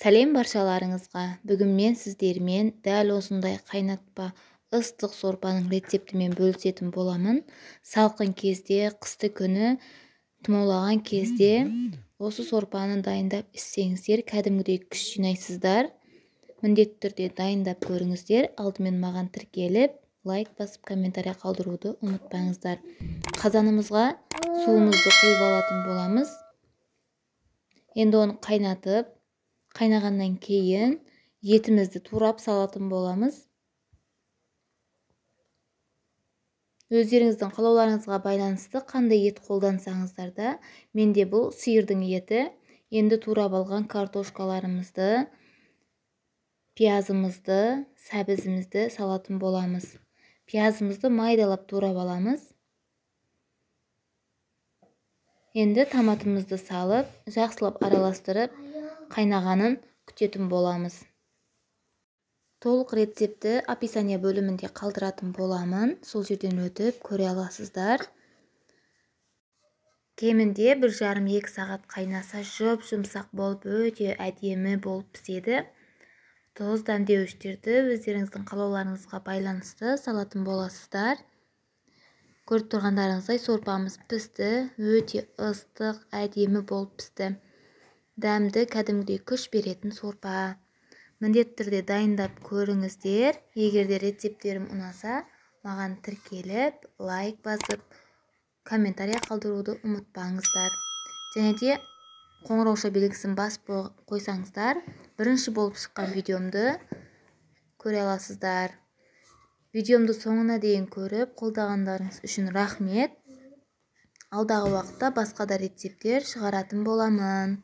Сәлем баршаларыңызға. Бүгін мен сіздермен дәл осындай қайнатпа ыстық сорпаның рецептімен бөлісетін боламын. Салқын кезде, қысты күні, тұмаулаған кезде осы сорпаны дайындап ішсеңіздер, кәдімгідей күш жинайсыздар. Міндетті түрде дайындап көріңіздер. Алдымен маған тіркеліп, лайк басып, комментарий қалдыруды ұмытпаңыздар. Қазанымызға суымызды құйып алатын боламыз. Енді оны қайнағаннан кейін етімізді турап салатын боламыз. Өздеріңіздің қалауларыңызға байланысты қандай ет қолдансаңыздар да, менде бұл сиырдың еті. Енді турап алған картошкаларымызды, пиязымызды, сәбізімізді салатын боламыз. Пиязымызды майдалап турап аламыз. Енді томатымызды салып, жақсылап араластырып, қайнағанын күтетін боламыз. Толық рецепті описание бөлімінде қалдыратын боламын. Сол жерден өтіп көре аласыздар. Кемінде 1,5-2 сағат қайнаса жұмсақ болып, өте әдемі болып піседі. Тұз, дәмдеуіштерді өздеріңіздің қалауларыңызға байланысты салатын боласыздар. Көріп тұрғандарыңыздай сорпамыз пісті, өте ыстық, әдемі болып пісті. Дәмді, кәдімгідей күш беретін сорпа. Міндетті түрде дайындап көріңіздер. Егерде рецептерім ұнаса, маған тіркеліп, лайк басып, комментарий қалдыруды ұмытпаңыздар. Және де қоңырауша белгісін басып қойсаңыздар, бірінші болып шыққан видеомды көре аласыздар. Видеомды соңына дейін көріп, қолдағандарыңыз үшін рахмет. Алдағы уақытта басқа да рецептер шығаратын боламын.